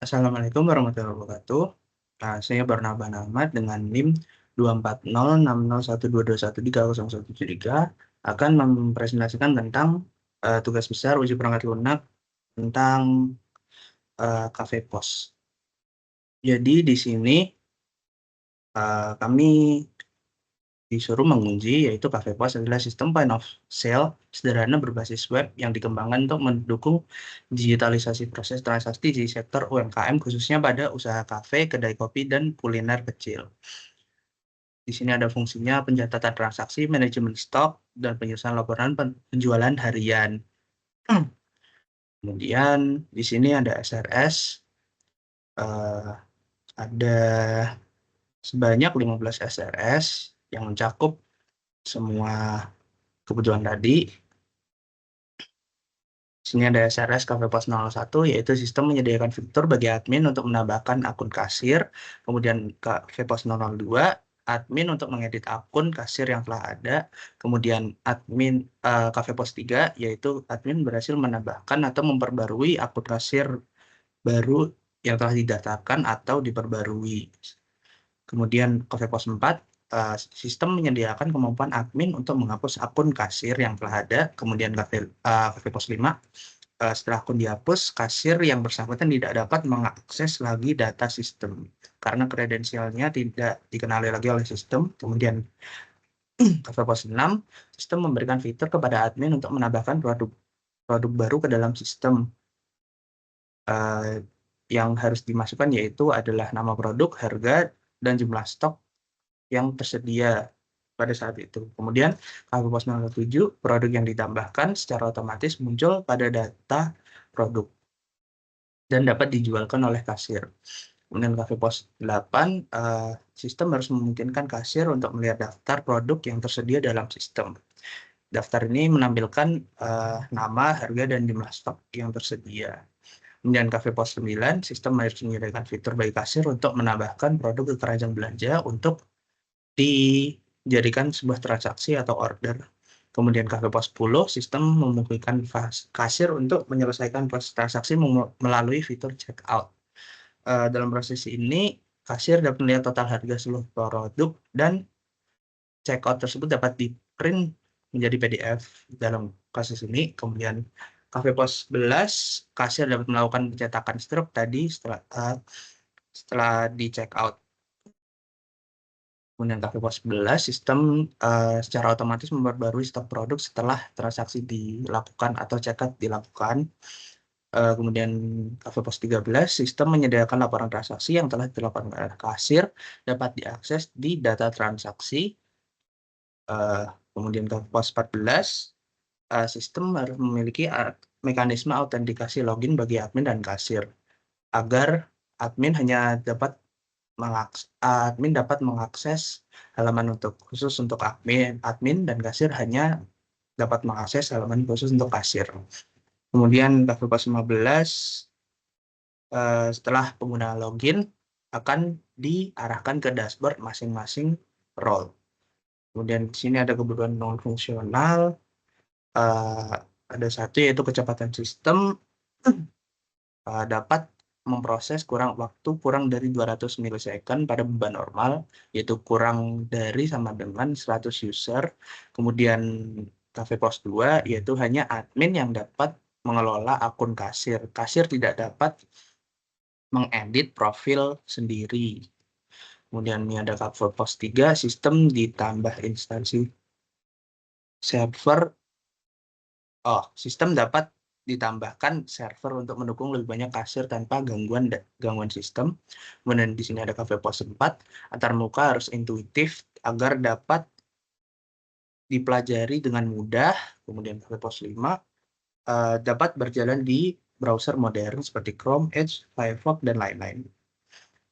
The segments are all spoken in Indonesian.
Assalamualaikum warahmatullahi wabarakatuh. Saya Barnaba Ahmad dengan NIM 240601221300173 akan mempresentasikan tentang tugas besar uji perangkat lunak tentang Cafe POS. Jadi di sini kami disuruh menguji, yaitu Cafe POS adalah sistem point of sale sederhana berbasis web yang dikembangkan untuk mendukung digitalisasi proses transaksi di sektor UMKM, khususnya pada usaha kafe, kedai kopi, dan kuliner kecil. Di sini ada fungsinya pencatatan transaksi, manajemen stok, dan penyusunan laporan penjualan harian. Kemudian di sini ada SRS, eh, ada sebanyak 15 SRS yang mencakup semua kebutuhan tadi. Di sini ada SRS Cafe POS 01, yaitu sistem menyediakan fitur bagi admin untuk menambahkan akun kasir. Kemudian Cafe POS 002, admin untuk mengedit akun kasir yang telah ada. Kemudian admin Cafe POS 3, yaitu admin berhasil menambahkan atau memperbarui akun kasir baru yang telah didaftarkan atau diperbarui. Kemudian Cafe POS 4, sistem menyediakan kemampuan admin untuk menghapus akun kasir yang telah ada. Kemudian Cafe POS 5, setelah akun dihapus, kasir yang bersangkutan tidak dapat mengakses lagi data sistem karena kredensialnya tidak dikenali lagi oleh sistem. Kemudian Cafe POS 6, sistem memberikan fitur kepada admin untuk menambahkan produk baru ke dalam sistem. Yang harus dimasukkan yaitu adalah nama produk, harga, dan jumlah stok yang tersedia pada saat itu. Kemudian Cafe POS 07, produk yang ditambahkan secara otomatis muncul pada data produk dan dapat dijualkan oleh kasir. Kemudian Cafe POS 8, sistem harus memungkinkan kasir untuk melihat daftar produk yang tersedia dalam sistem. Daftar ini menampilkan nama, harga, dan jumlah stok yang tersedia. Kemudian Cafe POS 9, sistem harus menyediakan fitur bagi kasir untuk menambahkan produk ke keranjang belanja untuk dijadikan sebuah transaksi atau order. Kemudian Cafe POS 10, sistem memungkinkan kasir untuk menyelesaikan proses transaksi melalui fitur checkout. Dalam proses ini, kasir dapat melihat total harga seluruh produk dan checkout tersebut dapat di-print menjadi PDF dalam kasus ini. Kemudian Cafe POS 11, kasir dapat melakukan pencetakan struk tadi setelah di checkout. Kemudian Cafe POS 11, sistem secara otomatis memperbarui stok produk setelah transaksi dilakukan atau checkout dilakukan. Kemudian Cafe POS 13, sistem menyediakan laporan transaksi yang telah dilakukan oleh kasir dapat diakses di data transaksi. Kemudian Cafe POS 14, sistem harus memiliki mekanisme autentikasi login bagi admin dan kasir agar admin dapat mengakses halaman khusus untuk admin dan kasir hanya dapat mengakses halaman khusus untuk kasir. Kemudian Cafe POS 15, setelah pengguna login akan diarahkan ke dashboard masing-masing role. Kemudian di sini ada kebutuhan non fungsional, ada satu yaitu kecepatan sistem dapat memproses waktu kurang dari 200 milisecond pada beban normal, yaitu kurang dari sama dengan 100 user. Kemudian Cafe POS 2, yaitu hanya admin yang dapat mengelola akun kasir. Kasir tidak dapat mengedit profil sendiri. Kemudian ini ada Cafe POS 3, sistem ditambah instansi server. Sistem dapat ditambahkan server untuk mendukung lebih banyak kasir tanpa gangguan sistem. Kemudian di sini ada Cafe POS 4, antarmuka harus intuitif agar dapat dipelajari dengan mudah. Kemudian Cafe POS 5 dapat berjalan di browser modern seperti Chrome, Edge, Firefox, dan lain-lain.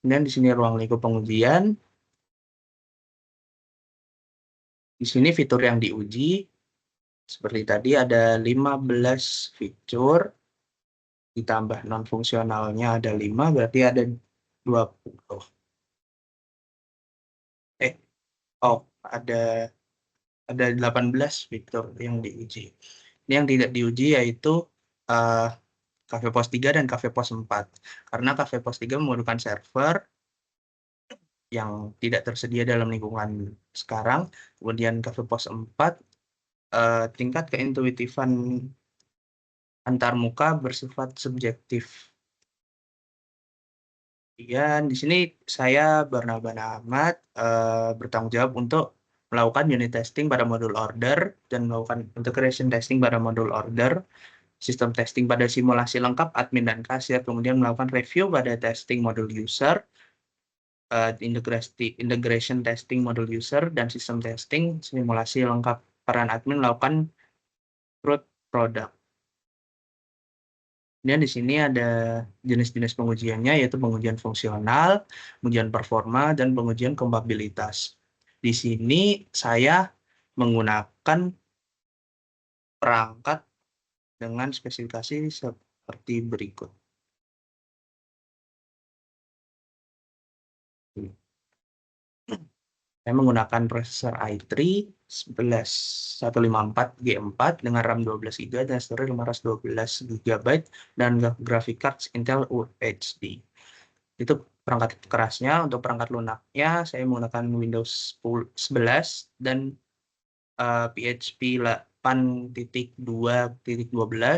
Kemudian di sini ruang lingkup pengujian. Di sini fitur yang diuji seperti tadi ada 15 fitur, ditambah non-fungsionalnya ada 5, berarti ada 20. Ada 18 fitur yang diuji. Ini yang tidak diuji yaitu Cafe POS 3 dan Cafe POS 4. Karena Cafe POS 3 membutuhkan server yang tidak tersedia dalam lingkungan sekarang. Kemudian Cafe POS 4, tingkat keintuitifan antar muka bersifat subjektif. Dan di sini saya Barnaba Ahmad bertanggung jawab untuk melakukan unit testing pada modul order dan melakukan integration testing pada modul order, sistem testing pada simulasi lengkap admin dan kasir, kemudian melakukan review pada testing modul user, integration testing modul user, dan sistem testing simulasi lengkap. Peran admin melakukan root product. Dan di sini ada jenis-jenis pengujiannya, yaitu pengujian fungsional, pengujian performa, dan pengujian kompatibilitas. Di sini saya menggunakan perangkat dengan spesifikasi seperti berikut. Saya menggunakan prosesor i3 11154G4 dengan RAM 12 GB dan storage 512 GB dan graphic card Intel UHD. Itu perangkat kerasnya. Untuk perangkat lunaknya saya menggunakan Windows 11 dan PHP 8.2.12,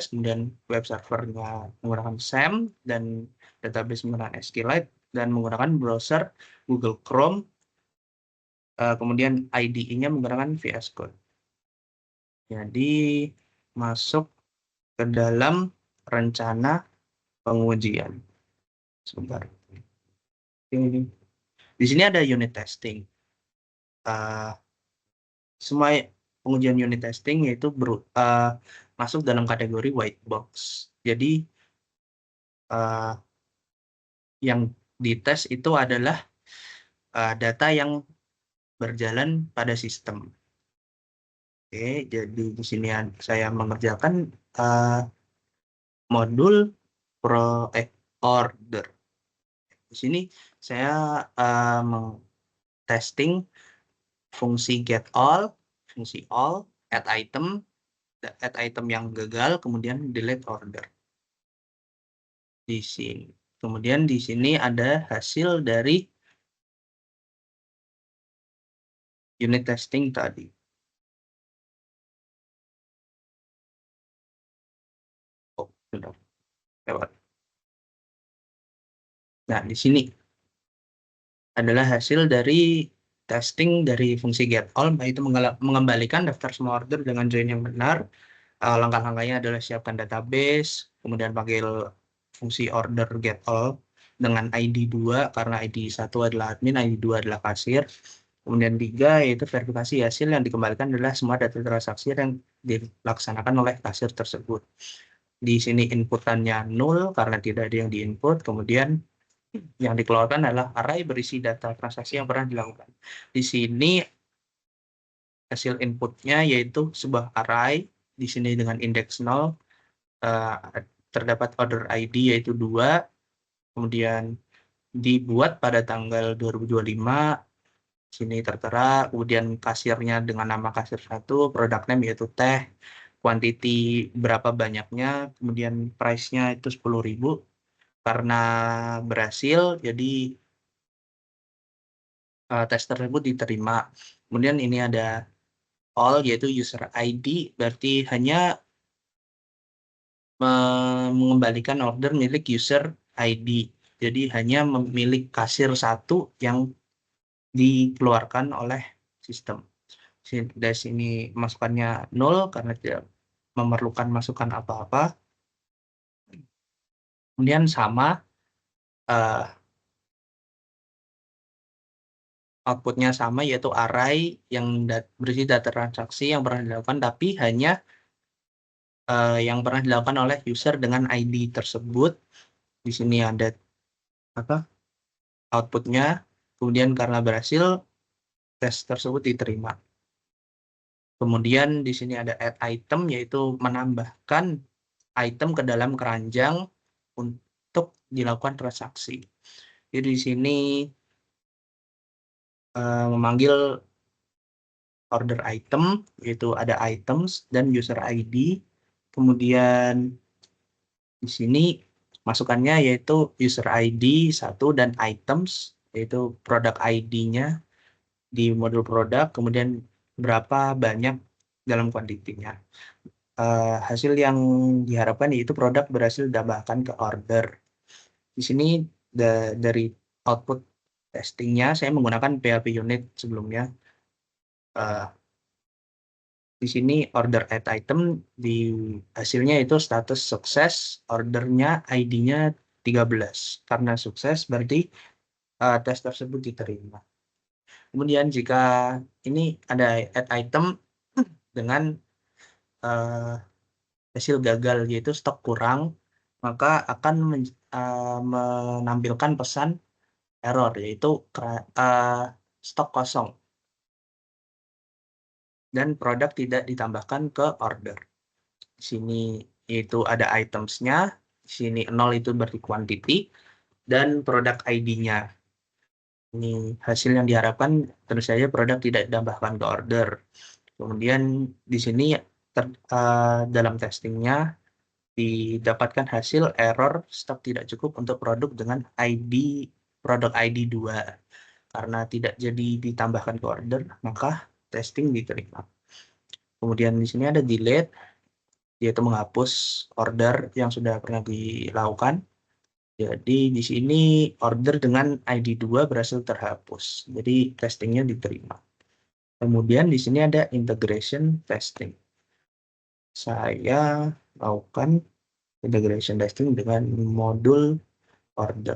kemudian web servernya menggunakan SAM dan database menggunakan SQLite dan menggunakan browser Google Chrome, kemudian IDE-nya menggunakan VS Code. Jadi masuk ke dalam rencana pengujian. Sebentar. Di sini ada unit testing. Semua pengujian unit testing yaitu masuk dalam kategori white box. Jadi yang dites itu adalah data yang berjalan pada sistem. Oke, jadi di sini saya mengerjakan modul order. Di sini saya testing fungsi get all, fungsi all, add item yang gagal, kemudian delete order. Di sini. Kemudian di sini ada hasil dari unit testing tadi. Oh, sudah lewat. Nah, di sini adalah hasil dari testing dari fungsi get all, yaitu mengembalikan daftar semua order dengan join yang benar. Langkah-langkahnya adalah siapkan database, kemudian panggil fungsi order get all dengan ID 2, karena ID 1 adalah admin, ID 2 adalah kasir. Kemudian 3, yaitu verifikasi hasil yang dikembalikan adalah semua data transaksi yang dilaksanakan oleh kasir tersebut. Di sini inputannya 0 karena tidak ada yang diinput. Kemudian yang dikeluarkan adalah array berisi data transaksi yang pernah dilakukan. Di sini hasil inputnya yaitu sebuah array, di sini dengan indeks 0, terdapat order ID yaitu 2, kemudian dibuat pada tanggal 2025, sini tertera, kemudian kasirnya dengan nama kasir 1, product name yaitu teh, quantity berapa banyaknya, kemudian price-nya itu 10.000. Karena berhasil, jadi tes tersebut diterima. Kemudian ini ada all, yaitu user ID, berarti hanya mengembalikan order milik user ID. Jadi hanya memilih kasir 1 yang dikeluarkan oleh sistem. Dari sini masukannya 0 karena tidak memerlukan masukan apa-apa. Kemudian sama outputnya sama, yaitu array yang berisi data transaksi yang pernah dilakukan, tapi hanya yang pernah dilakukan oleh user dengan ID tersebut. Di sini ada outputnya. Kemudian karena berhasil, tes tersebut diterima. Kemudian di sini ada add item, yaitu menambahkan item ke dalam keranjang untuk dilakukan transaksi. Jadi di sini memanggil order item, yaitu ada items dan user ID. Kemudian Di sini masukannya yaitu user ID 1 dan items, yaitu produk ID-nya di modul produk, kemudian berapa banyak dalam kuantitinya. Hasil yang diharapkan yaitu produk berhasil ditambahkan ke order. Di sini dari output testingnya saya menggunakan PHP unit sebelumnya. Uh, di sini order add item di hasilnya itu status sukses, ordernya ID-nya 13. Karena sukses berarti tes tersebut diterima. Kemudian jika ini ada add item dengan hasil gagal yaitu stok kurang, maka akan menampilkan pesan error yaitu stok kosong dan produk tidak ditambahkan ke order. Di sini itu ada itemsnya, di sini 0 itu berarti quantity, dan produk ID-nya. Ini hasil yang diharapkan tentu saja produk tidak ditambahkan ke order. Kemudian di sini dalam testingnya didapatkan hasil error stok tidak cukup untuk produk dengan produk ID 2. Karena tidak jadi ditambahkan ke order, maka testing diterima. Kemudian di sini ada delete, yaitu menghapus order yang sudah pernah dilakukan. Jadi di sini order dengan ID 2 berhasil terhapus. Jadi testingnya diterima. Kemudian di sini ada integration testing. Saya lakukan integration testing dengan modul order.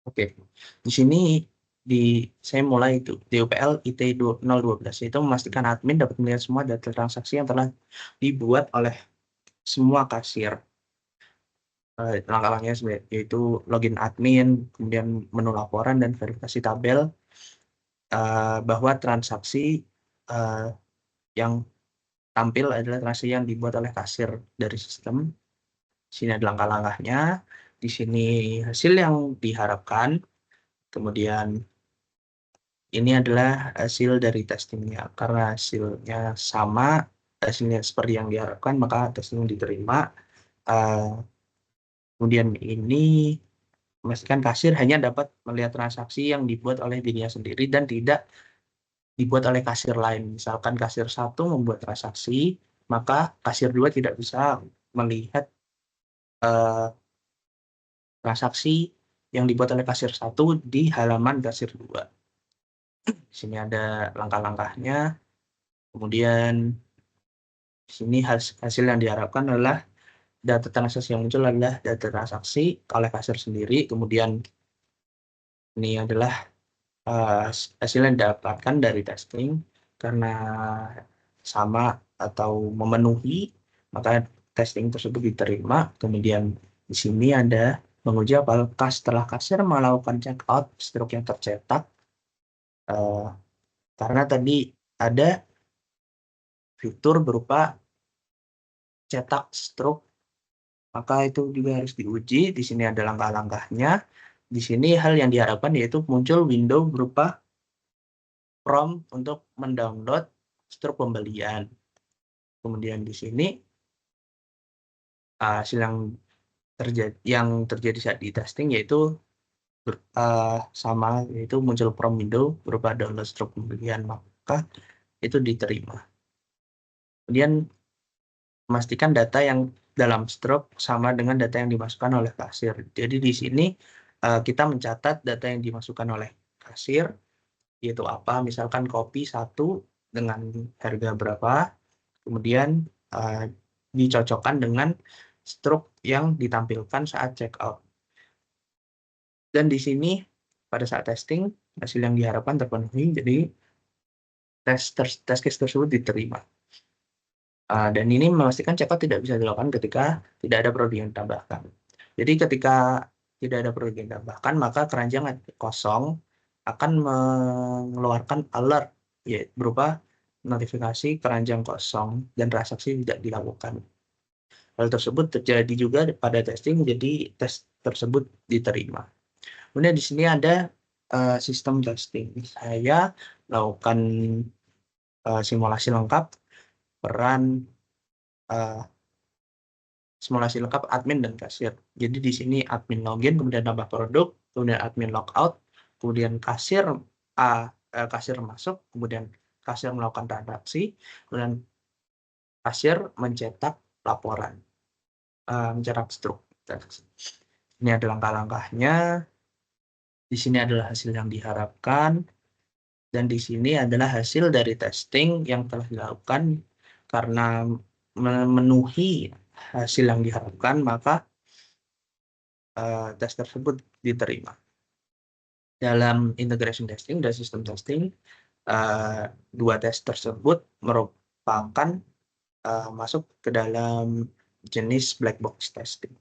Oke, di sini saya mulai itu di UPL IT 012 itu memastikan admin dapat melihat semua data transaksi yang telah dibuat oleh semua kasir. Langkah-langkahnya yaitu login admin, kemudian menu laporan dan verifikasi tabel bahwa transaksi yang tampil adalah transaksi yang dibuat oleh kasir dari sistem. Di sini ada langkah-langkahnya. Di sini hasil yang diharapkan. Kemudian ini adalah hasil dari testingnya. Karena hasilnya sama, hasilnya seperti yang diharapkan, maka testing diterima. Kemudian ini memastikan kasir hanya dapat melihat transaksi yang dibuat oleh dirinya sendiri dan tidak dibuat oleh kasir lain. Misalkan kasir 1 membuat transaksi, maka kasir 2 tidak bisa melihat transaksi yang dibuat oleh kasir 1 di halaman kasir 2. Di sini ada langkah-langkahnya. Kemudian di sini hasil yang diharapkan adalah data transaksi yang muncul adalah data transaksi oleh kasir sendiri. Kemudian ini adalah hasil yang didapatkan dari testing karena sama atau memenuhi, maka testing tersebut diterima. Kemudian di sini ada menguji apakah setelah kasir melakukan check out stroke yang tercetak. Karena tadi ada fitur berupa cetak stroke, maka itu juga harus diuji. Di sini ada langkah-langkahnya. Di sini hal yang diharapkan yaitu muncul window berupa prompt untuk mendownload stroke pembelian. Kemudian di sini hasil yang terjadi saat di testing yaitu sama, yaitu muncul prompt window berupa download stroke pembelian, maka itu diterima. Kemudian memastikan data yang dalam stroke sama dengan data yang dimasukkan oleh kasir. Jadi di sini kita mencatat data yang dimasukkan oleh kasir, yaitu apa, misalkan kopi 1 dengan harga berapa, kemudian dicocokkan dengan stroke yang ditampilkan saat check out. Dan di sini pada saat testing, hasil yang diharapkan terpenuhi, jadi tes case tersebut diterima. Dan ini memastikan check out tidak bisa dilakukan ketika tidak ada produk yang ditambahkan. Jadi ketika tidak ada produk yang ditambahkan, maka keranjang kosong akan mengeluarkan alert yaitu berupa notifikasi keranjang kosong dan transaksi tidak dilakukan. Hal tersebut terjadi juga pada testing, jadi tes tersebut diterima. Kemudian di sini ada sistem testing. Saya melakukan simulasi lengkap peran simulasi lengkap admin dan kasir. Jadi di sini admin login, kemudian nambah produk, kemudian admin logout, kemudian kasir masuk, kemudian kasir melakukan transaksi, kemudian kasir mencetak laporan, mencetak struk. Ini ada langkah-langkahnya. Di sini adalah hasil yang diharapkan, dan di sini adalah hasil dari testing yang telah dilakukan. Karena memenuhi hasil yang diharapkan, maka tes tersebut diterima. Dalam integration testing dan sistem testing, dua tes tersebut merupakan masuk ke dalam jenis black box testing.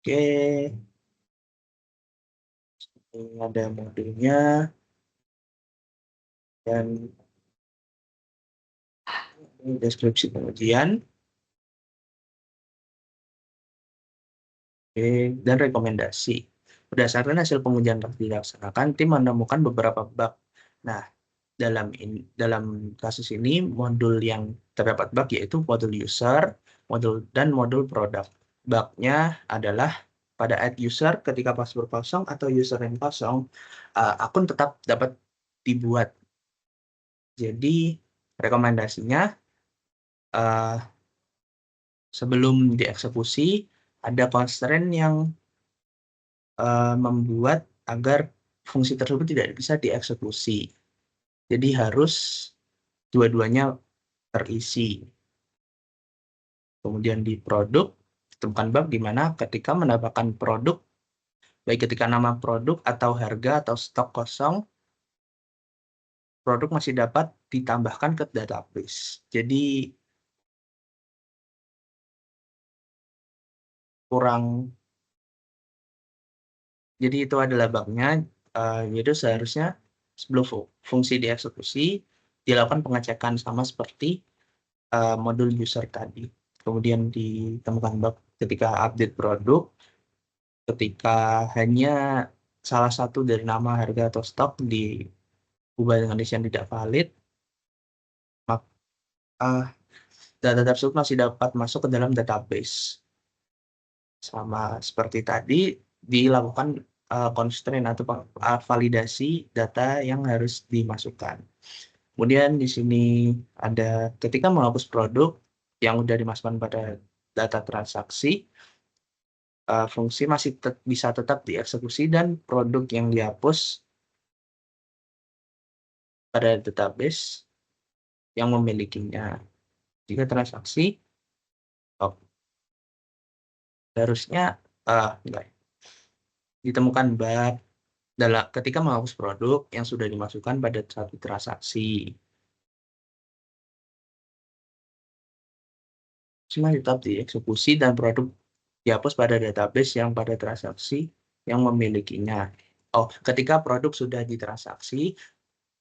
Oke, ini ada modulnya dan deskripsi pengujian. Oke, dan rekomendasi. Berdasarkan hasil pengujian yang dilaksanakan, tim menemukan beberapa bug. Nah, dalam kasus ini modul yang terdapat bug yaitu modul user, dan modul produk. Bugnya adalah pada add user ketika password kosong atau username kosong, akun tetap dapat dibuat. Jadi rekomendasinya sebelum dieksekusi ada constraint yang membuat agar fungsi tersebut tidak bisa dieksekusi. Jadi harus dua-duanya terisi. Kemudian di produk, ditemukan bug di mana ketika menambahkan produk, baik ketika nama produk atau harga atau stok kosong, produk masih dapat ditambahkan ke database. Jadi jadi itu adalah bugnya, yaitu seharusnya sebelum fungsi dieksekusi, dilakukan pengecekan sama seperti modul user tadi. Kemudian ditemukan bug ketika update produk, ketika hanya salah satu dari nama, harga, atau stok diubah dengan kondisi yang tidak valid, maka data tersebut masih dapat masuk ke dalam database. Sama seperti tadi, dilakukan constraint atau validasi data yang harus dimasukkan. Kemudian di sini ada ketika menghapus produk yang sudah dimasukkan pada data transaksi, fungsi masih bisa tetap dieksekusi dan produk yang dihapus pada database yang memilikinya. Jika transaksi, harusnya ditemukan bug ketika menghapus produk yang sudah dimasukkan pada satu transaksi. Semua tetap dieksekusi dan produk dihapus pada database yang pada transaksi yang memilikinya. Ketika produk sudah ditransaksi,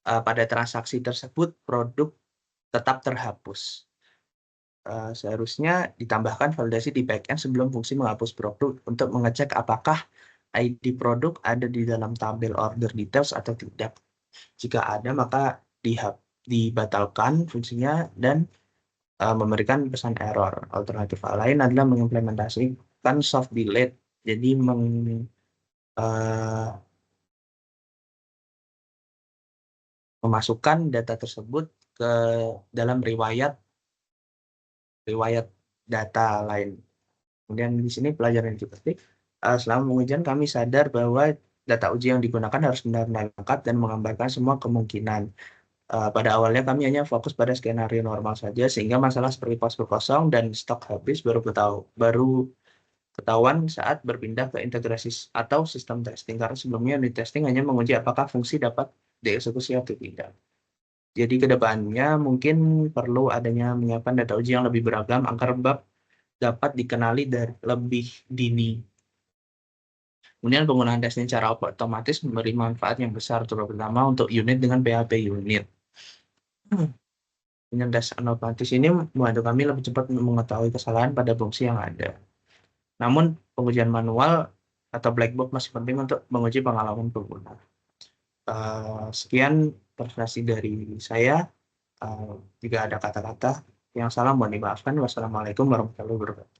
pada transaksi tersebut produk tetap terhapus. Seharusnya ditambahkan validasi di backend sebelum fungsi menghapus produk untuk mengecek apakah ID produk ada di dalam tabel order details atau tidak. Jika ada, maka dibatalkan fungsinya dan memberikan pesan error. Alternatif lain adalah mengimplementasikan soft delete, jadi memasukkan data tersebut ke dalam riwayat data lain. Kemudian di sini pelajaran yang dipetik, selama pengujian kami sadar bahwa data uji yang digunakan harus benar-benar lengkap dan menggambarkan semua kemungkinan. Pada awalnya kami hanya fokus pada skenario normal saja, sehingga masalah seperti password kosong dan stok habis baru ketahuan saat berpindah ke integrasi atau sistem testing. Karena sebelumnya unit testing hanya menguji apakah fungsi dapat dieksekusi atau tidak. Jadi kedepannya mungkin perlu adanya menyiapkan data uji yang lebih beragam agar bug dapat dikenali dari lebih dini. Kemudian penggunaan testing secara otomatis memberi manfaat yang besar, terutama untuk unit dengan PHP unit. Dengan tes otomatis ini membantu kami lebih cepat mengetahui kesalahan pada fungsi yang ada. Namun pengujian manual atau black box masih penting untuk menguji pengalaman pengguna. Sekian presentasi dari saya. Jika ada kata-kata yang salah mohon dimaafkan. Wassalamualaikum warahmatullahi wabarakatuh.